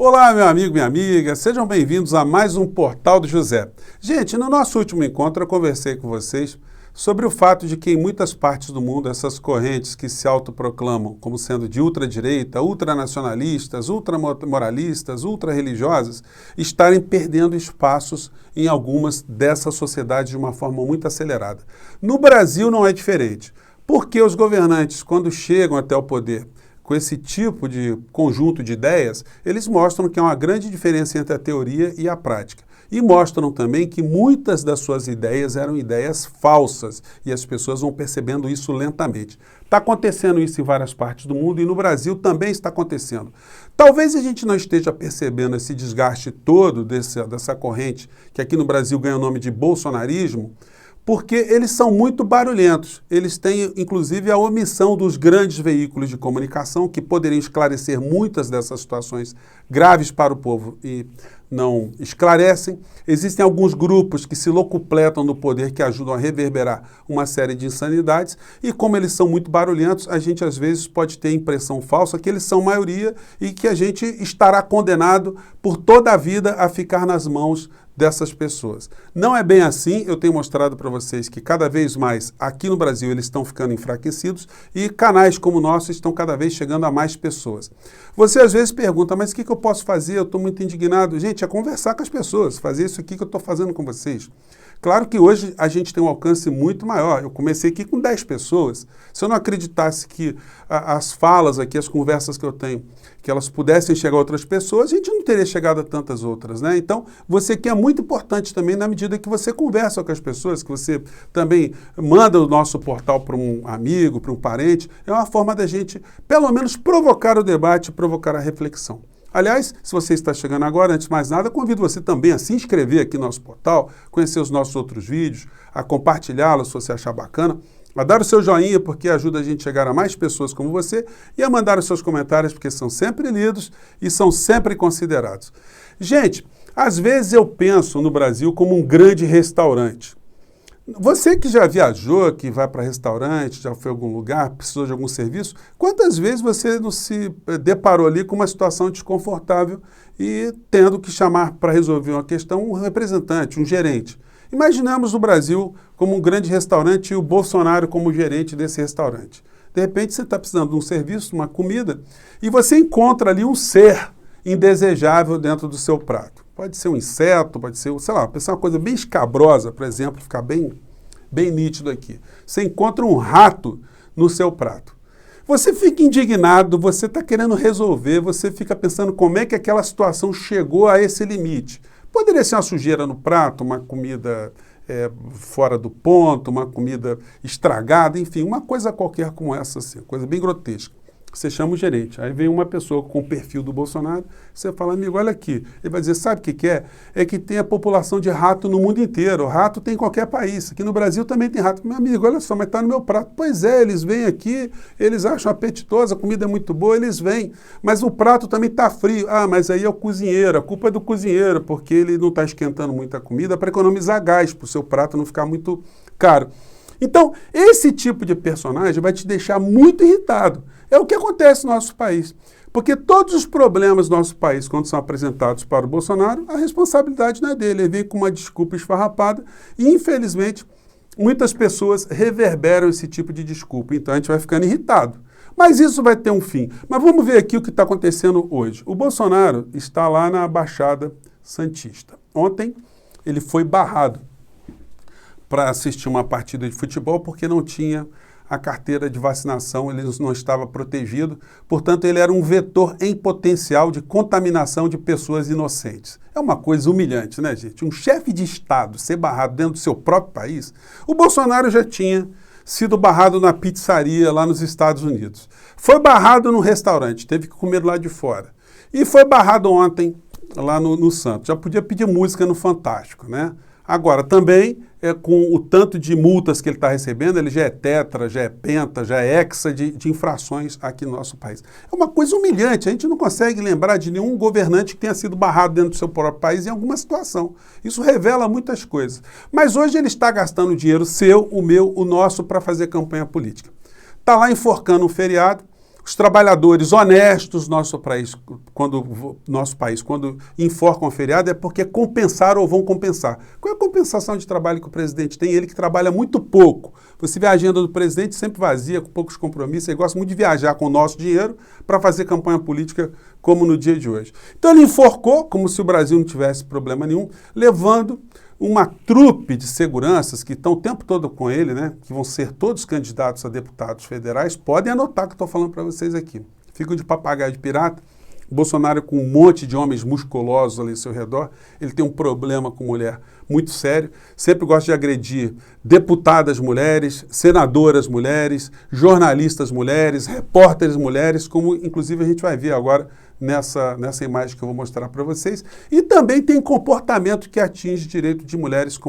Olá, meu amigo, minha amiga, sejam bem-vindos a mais um Portal do José. Gente, no nosso último encontro eu conversei com vocês sobre o fato de que em muitas partes do mundo essas correntes que se autoproclamam como sendo de ultradireita, ultranacionalistas, ultramoralistas, ultrarreligiosas, estarem perdendo espaços em algumas dessas sociedades de uma forma muito acelerada. No Brasil não é diferente, porque os governantes, quando chegam até o poder, com esse tipo de conjunto de ideias, eles mostram que há uma grande diferença entre a teoria e a prática. E mostram também que muitas das suas ideias eram ideias falsas e as pessoas vão percebendo isso lentamente. Está acontecendo isso em várias partes do mundo e no Brasil também está acontecendo. Talvez a gente não esteja percebendo esse desgaste todo dessa corrente, que aqui no Brasil ganha o nome de bolsonarismo, porque eles são muito barulhentos. Eles têm, inclusive, a omissão dos grandes veículos de comunicação que poderiam esclarecer muitas dessas situações graves para o povo e não esclarecem. Existem alguns grupos que se locupletam no poder que ajudam a reverberar uma série de insanidades e como eles são muito barulhentos, a gente às vezes pode ter a impressão falsa que eles são maioria e que a gente estará condenado por toda a vida a ficar nas mãos dessas pessoas. Não é bem assim, eu tenho mostrado para vocês que cada vez mais aqui no Brasil eles estão ficando enfraquecidos e canais como o nosso estão cada vez chegando a mais pessoas. Você às vezes pergunta, mas o que eu posso fazer? Eu estou muito indignado. Gente, é conversar com as pessoas, fazer isso aqui que eu estou fazendo com vocês. Claro que hoje a gente tem um alcance muito maior. Eu comecei aqui com 10 pessoas. Se eu não acreditasse que as falas aqui, as conversas que eu tenho, que elas pudessem chegar a outras pessoas, a gente não teria chegado a tantas outras, né? Então, você aqui é muito importante também na medida que você conversa com as pessoas, que você também manda o nosso portal para um amigo, para um parente. É uma forma da gente, pelo menos, provocar o debate, provocar a reflexão. Aliás, se você está chegando agora, antes de mais nada, convido você também a se inscrever aqui no nosso portal, conhecer os nossos outros vídeos, a compartilhá-los se você achar bacana, a dar o seu joinha porque ajuda a gente a chegar a mais pessoas como você e a mandar os seus comentários porque são sempre lidos e são sempre considerados. Gente, às vezes eu penso no Brasil como um grande restaurante. Você que já viajou, que vai para restaurante, já foi a algum lugar, precisou de algum serviço, quantas vezes você não se deparou ali com uma situação desconfortável e tendo que chamar para resolver uma questão um representante, um gerente? Imaginamos o Brasil como um grande restaurante e o Bolsonaro como gerente desse restaurante. De repente você está precisando de um serviço, uma comida, e você encontra ali um ser indesejável dentro do seu prato. Pode ser um inseto, pode ser, sei lá, uma coisa bem escabrosa, por exemplo, ficar bem nítido aqui. Você encontra um rato no seu prato. Você fica indignado, você está querendo resolver, você fica pensando como é que aquela situação chegou a esse limite. Poderia ser uma sujeira no prato, uma comida fora do ponto, uma comida estragada, enfim, uma coisa qualquer como essa, assim, coisa bem grotesca. Você chama o gerente, aí vem uma pessoa com o perfil do Bolsonaro, você fala, amigo, olha aqui. Ele vai dizer, sabe o que é? É que tem a população de rato no mundo inteiro. Rato tem em qualquer país. Aqui no Brasil também tem rato. Meu amigo, olha só, mas está no meu prato. Pois é, eles vêm aqui, eles acham apetitosa, a comida é muito boa, eles vêm. Mas o prato também está frio. Ah, mas aí é o cozinheiro, a culpa é do cozinheiro, porque ele não está esquentando muita comida para economizar gás, para o seu prato não ficar muito caro. Então, esse tipo de personagem vai te deixar muito irritado. É o que acontece no nosso país. Porque todos os problemas do nosso país, quando são apresentados para o Bolsonaro, a responsabilidade não é dele. Ele vem com uma desculpa esfarrapada e, infelizmente, muitas pessoas reverberam esse tipo de desculpa. Então, a gente vai ficando irritado. Mas isso vai ter um fim. Mas vamos ver aqui o que está acontecendo hoje. O Bolsonaro está lá na Baixada Santista. Ontem, ele foi barrado para assistir uma partida de futebol porque não tinha a carteira de vacinação, ele não estava protegido, portanto ele era um vetor em potencial de contaminação de pessoas inocentes. É uma coisa humilhante, né, gente? Um chefe de Estado ser barrado dentro do seu próprio país. O Bolsonaro já tinha sido barrado na pizzaria lá nos Estados Unidos. Foi barrado no restaurante, teve que comer lá de fora. E foi barrado ontem lá no Santos. Já podia pedir música no Fantástico, né? Agora, também, com o tanto de multas que ele está recebendo, ele já é tetra, já é penta, já é hexa de infrações aqui no nosso país. É uma coisa humilhante, a gente não consegue lembrar de nenhum governante que tenha sido barrado dentro do seu próprio país em alguma situação. Isso revela muitas coisas. Mas hoje ele está gastando dinheiro seu, o meu, o nosso, para fazer campanha política. Está lá enforcando um feriado, os trabalhadores honestos nosso país, quando enforcam o feriado, é porque compensaram ou vão compensar. Qual é a compensação de trabalho que o presidente tem? Ele que trabalha muito pouco. Você vê a agenda do presidente sempre vazia, com poucos compromissos. Ele gosta muito de viajar com o nosso dinheiro para fazer campanha política, como no dia de hoje. Então ele enforcou, como se o Brasil não tivesse problema nenhum, levando uma trupe de seguranças que estão o tempo todo com ele, né, que vão ser todos candidatos a deputados federais, podem anotar o que eu estou falando para vocês aqui. Ficam de papagaio de pirata. Bolsonaro com um monte de homens musculosos ali ao seu redor, ele tem um problema com mulher muito sério, sempre gosta de agredir deputadas mulheres, senadoras mulheres, jornalistas mulheres, repórteres mulheres, como inclusive a gente vai ver agora nessa imagem que eu vou mostrar para vocês, e também tem comportamento que atinge direito de mulheres,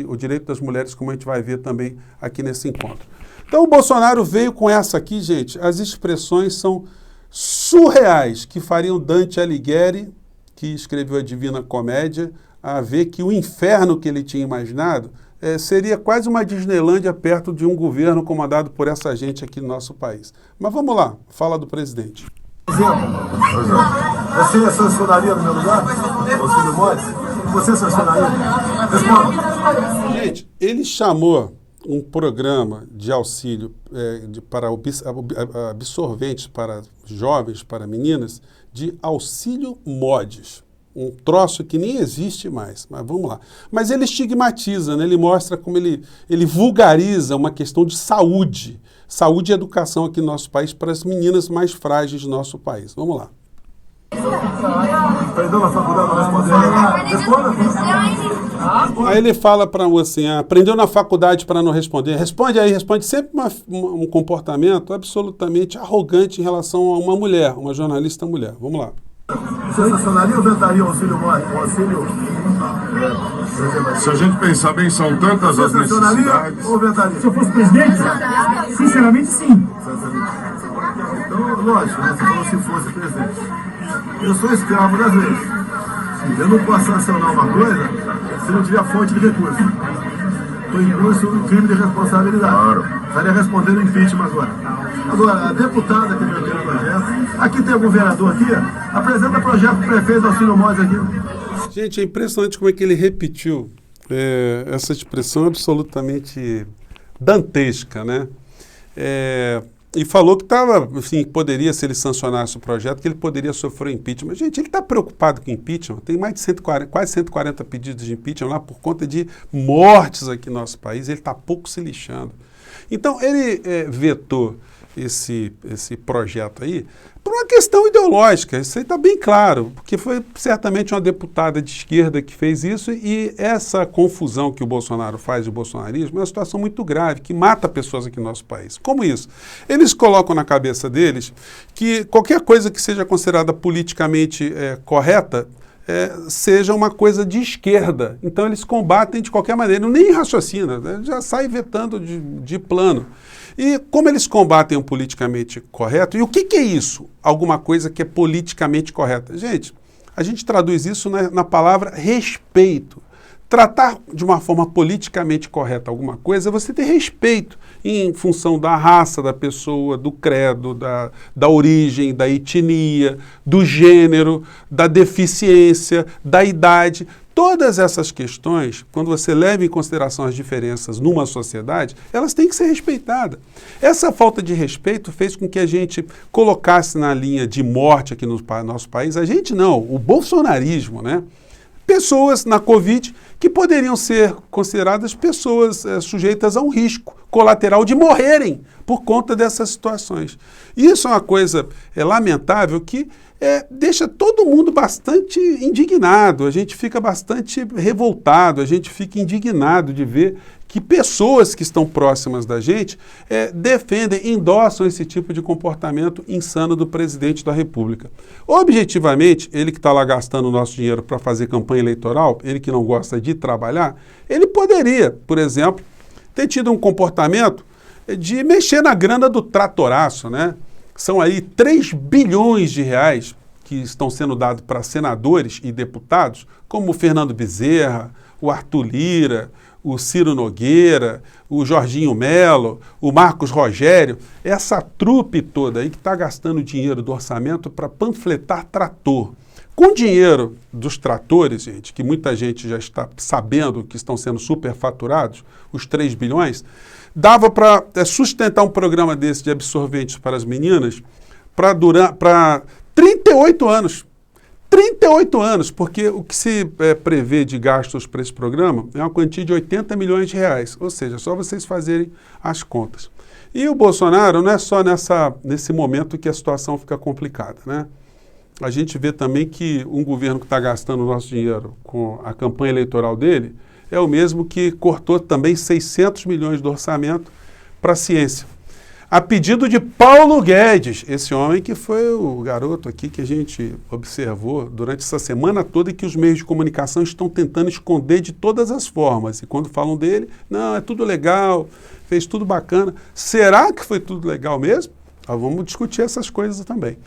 o direito das mulheres, como a gente vai ver também aqui nesse encontro. Então o Bolsonaro veio com essa aqui, gente, as expressões são surreais, que fariam Dante Alighieri, que escreveu a Divina Comédia, a ver que o inferno que ele tinha imaginado seria quase uma Disneylândia perto de um governo comandado por essa gente aqui no nosso país. Mas vamos lá, fala do presidente. Você sancionaria no meu lugar? Auxílio Modes? Você sancionaria? Responda. Gente, ele chamou um programa de auxílio para absorventes para jovens, para meninas, de Auxílio Modes. Um troço que nem existe mais, mas vamos lá. Mas ele estigmatiza, né? Ele mostra como ele vulgariza uma questão de saúde e educação aqui no nosso país para as meninas mais frágeis do nosso país. Vamos lá. Aprendeu na faculdade para responder? Aí ele fala para a mocinha, aprendeu na faculdade para não responder. Responde aí, responde sempre um comportamento absolutamente arrogante em relação a uma mulher, uma jornalista mulher. Vamos lá. Você sancionaria ou vetaria o auxílio Modes? O auxílio... Se a gente pensar bem, são tantas as necessidades. Ou vetaria? Se eu fosse presidente, sinceramente sim. Então, lógico, né? Você falou se fosse presidente. Eu sou escravo das leis. Eu não posso sancionar uma coisa se não tiver fonte de recurso. Estou em curso um crime de responsabilidade. Claro. Estaria respondendo impeachment agora. Agora, a deputada que meteu o projeto, aqui tem algum vereador aqui, apresenta projeto do prefeito Auxílio Modes aqui. Gente, é impressionante como é que ele repetiu essa expressão absolutamente dantesca, né? E falou que assim, poderia, se ele sancionasse o projeto, que ele poderia sofrer impeachment. Gente, ele está preocupado com impeachment. Tem mais de quase 140 pedidos de impeachment lá por conta de mortes aqui no nosso país. Ele está pouco se lixando. Então, ele vetou esse projeto aí por uma questão ideológica. Isso aí está bem claro, porque foi certamente uma deputada de esquerda que fez isso, e essa confusão que o Bolsonaro faz de bolsonarismo é uma situação muito grave, que mata pessoas aqui no nosso país. Como isso? Eles colocam na cabeça deles que qualquer coisa que seja considerada politicamente correta seja uma coisa de esquerda. Então eles combatem de qualquer maneira, nem raciocina, né? Já sai vetando de plano. E como eles combatem o politicamente correto, e o que é isso? Alguma coisa que é politicamente correta. Gente, a gente traduz isso na palavra respeito. Tratar de uma forma politicamente correta alguma coisa é você ter respeito em função da raça da pessoa, do credo, da origem, da etnia, do gênero, da deficiência, da idade. Todas essas questões, quando você leva em consideração as diferenças numa sociedade, elas têm que ser respeitadas. Essa falta de respeito fez com que a gente colocasse na linha de morte aqui no nosso país, a gente não, o bolsonarismo, né? Pessoas na Covid que poderiam ser consideradas pessoas sujeitas a um risco colateral de morrerem por conta dessas situações. Isso é uma coisa lamentável que deixa todo mundo bastante indignado, a gente fica bastante revoltado, a gente fica indignado de ver que pessoas que estão próximas da gente defendem, endossam esse tipo de comportamento insano do presidente da República. Objetivamente, ele que está lá gastando o nosso dinheiro para fazer campanha eleitoral, ele que não gosta de trabalhar, ele poderia, por exemplo, ter tido um comportamento de mexer na grana do tratoraço, né? São aí 3 bilhões de reais que estão sendo dados para senadores e deputados, como o Fernando Bezerra, o Arthur Lira, o Ciro Nogueira, o Jorginho Melo, o Marcos Rogério, essa trupe toda aí que está gastando dinheiro do orçamento para panfletar trator. Com o dinheiro dos tratores, gente, que muita gente já está sabendo que estão sendo superfaturados, os 3 bilhões, dava para sustentar um programa desse de absorventes para as meninas para 38 anos. 38 anos, porque o que se prevê de gastos para esse programa é uma quantia de 80 milhões de reais, ou seja, só vocês fazerem as contas. E o Bolsonaro não é só nesse momento que a situação fica complicada, né? A gente vê também que um governo que está gastando o nosso dinheiro com a campanha eleitoral dele é o mesmo que cortou também 600 milhões do orçamento para a ciência. A pedido de Paulo Guedes, esse homem que foi o garoto aqui que a gente observou durante essa semana toda e que os meios de comunicação estão tentando esconder de todas as formas. E quando falam dele, não, é tudo legal, fez tudo bacana. Será que foi tudo legal mesmo? Vamos discutir essas coisas também.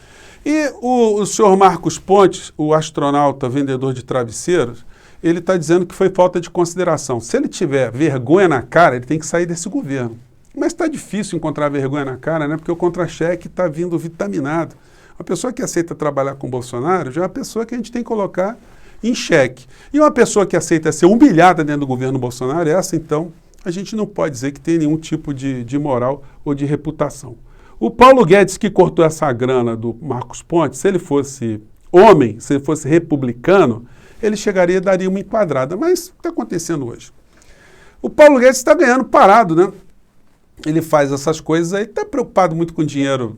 E o senhor Marcos Pontes, o astronauta vendedor de travesseiros, ele está dizendo que foi falta de consideração. Se ele tiver vergonha na cara, ele tem que sair desse governo. Mas está difícil encontrar vergonha na cara, né? Porque o contra-cheque está vindo vitaminado. Uma pessoa que aceita trabalhar com o Bolsonaro já é uma pessoa que a gente tem que colocar em xeque. E uma pessoa que aceita ser humilhada dentro do governo Bolsonaro, essa então, a gente não pode dizer que tem nenhum tipo de moral ou de reputação. O Paulo Guedes, que cortou essa grana do Marcos Pontes, se ele fosse homem, se ele fosse republicano, ele chegaria e daria uma enquadrada. Mas o que está acontecendo hoje? O Paulo Guedes está ganhando parado, né? Ele faz essas coisas aí, está preocupado muito com dinheiro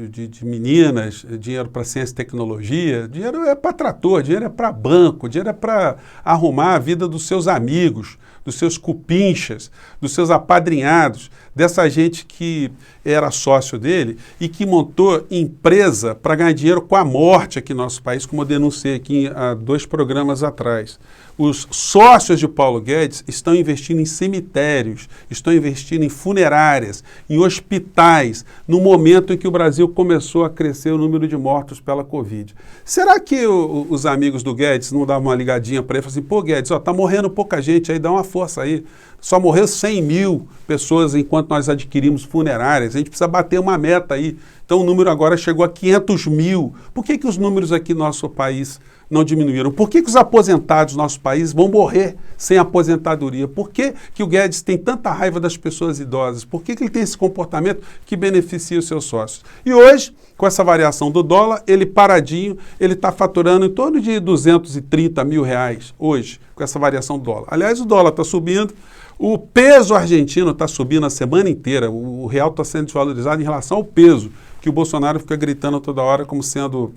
de meninas, dinheiro para ciência e tecnologia, dinheiro é para trator, dinheiro é para banco, dinheiro é para arrumar a vida dos seus amigos, dos seus cupinchas, dos seus apadrinhados, dessa gente que era sócio dele e que montou empresa para ganhar dinheiro com a morte aqui no nosso país, como eu denunciei aqui há 2 programas atrás. Os sócios de Paulo Guedes estão investindo em cemitérios, estão investindo em funerárias, em hospitais, no momento em que o Brasil começou a crescer o número de mortos pela Covid. Será que os amigos do Guedes não davam uma ligadinha para ele e falaram assim, pô Guedes, tá morrendo pouca gente aí, dá uma força aí. Só morreu 100 mil pessoas enquanto nós adquirimos funerárias. A gente precisa bater uma meta aí. Então o número agora chegou a 500 mil. Por que os números aqui no nosso país não diminuíram? Por que os aposentados do nosso país vão morrer sem aposentadoria? Por que o Guedes tem tanta raiva das pessoas idosas? Por que ele tem esse comportamento que beneficia os seus sócios? E hoje, com essa variação do dólar, ele paradinho, ele está faturando em torno de 230 mil reais hoje, com essa variação do dólar. Aliás, o dólar está subindo. O peso argentino está subindo a semana inteira, o real está sendo desvalorizado em relação ao peso, que o Bolsonaro fica gritando toda hora como sendo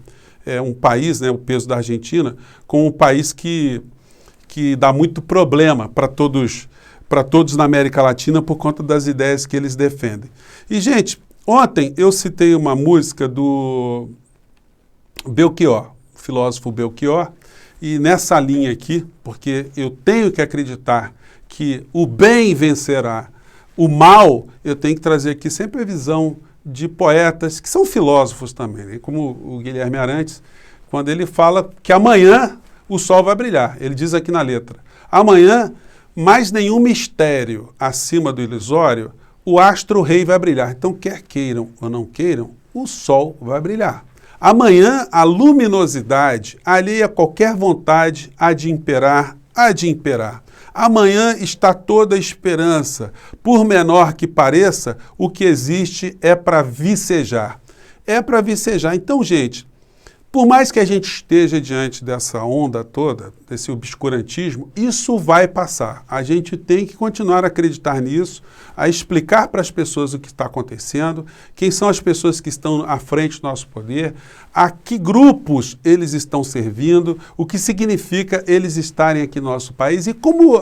um país, né, o peso da Argentina, como um país que dá muito problema para todos na América Latina por conta das ideias que eles defendem. E, gente, ontem eu citei uma música do Belchior, o filósofo Belchior, e nessa linha aqui, porque eu tenho que acreditar que o bem vencerá o mal, eu tenho que trazer aqui sempre a visão de poetas que são filósofos também, né? Como o Guilherme Arantes, quando ele fala que amanhã o sol vai brilhar. Ele diz aqui na letra, amanhã, mais nenhum mistério acima do ilusório, o astro-rei vai brilhar. Então, quer queiram ou não queiram, o sol vai brilhar. Amanhã, a luminosidade, alheia a qualquer vontade, há de imperar, há de imperar. Amanhã está toda a esperança. Por menor que pareça, o que existe é para vicejar. É para vicejar. Então, gente, por mais que a gente esteja diante dessa onda toda, desse obscurantismo, isso vai passar. A gente tem que continuar a acreditar nisso, a explicar para as pessoas o que está acontecendo, quem são as pessoas que estão à frente do nosso poder, a que grupos eles estão servindo, o que significa eles estarem aqui no nosso país e como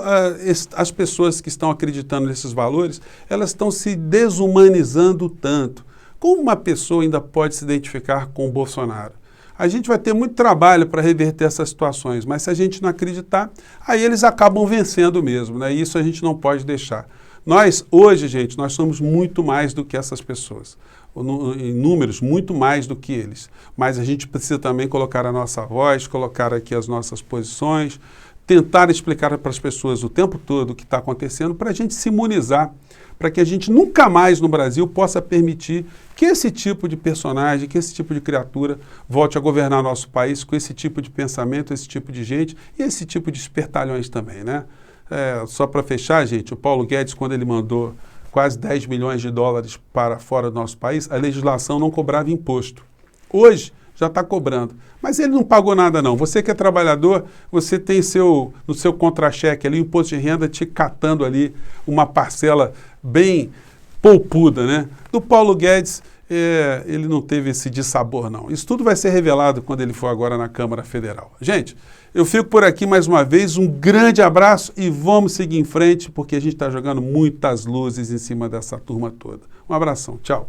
as pessoas que estão acreditando nesses valores, elas estão se desumanizando tanto. Como uma pessoa ainda pode se identificar com o Bolsonaro? A gente vai ter muito trabalho para reverter essas situações, mas se a gente não acreditar, aí eles acabam vencendo mesmo, né? E isso a gente não pode deixar. Nós, hoje, gente, nós somos muito mais do que essas pessoas. em números muito mais do que eles. Mas a gente precisa também colocar a nossa voz, colocar aqui as nossas posições, tentar explicar para as pessoas o tempo todo o que está acontecendo para a gente se imunizar, para que a gente nunca mais no Brasil possa permitir que esse tipo de personagem, que esse tipo de criatura volte a governar nosso país com esse tipo de pensamento, esse tipo de gente e esse tipo de espertalhões também, né? Só para fechar, gente, o Paulo Guedes, quando ele mandou quase 10 milhões de dólares para fora do nosso país, a legislação não cobrava imposto. Hoje já está cobrando. Mas ele não pagou nada não. Você que é trabalhador, você tem no seu contra-cheque ali o imposto de renda te catando ali uma parcela bem poupuda, né? Do Paulo Guedes, ele não teve esse dissabor não. Isso tudo vai ser revelado quando ele for agora na Câmara Federal. Gente, eu fico por aqui mais uma vez, um grande abraço e vamos seguir em frente porque a gente está jogando muitas luzes em cima dessa turma toda. Um abração, tchau.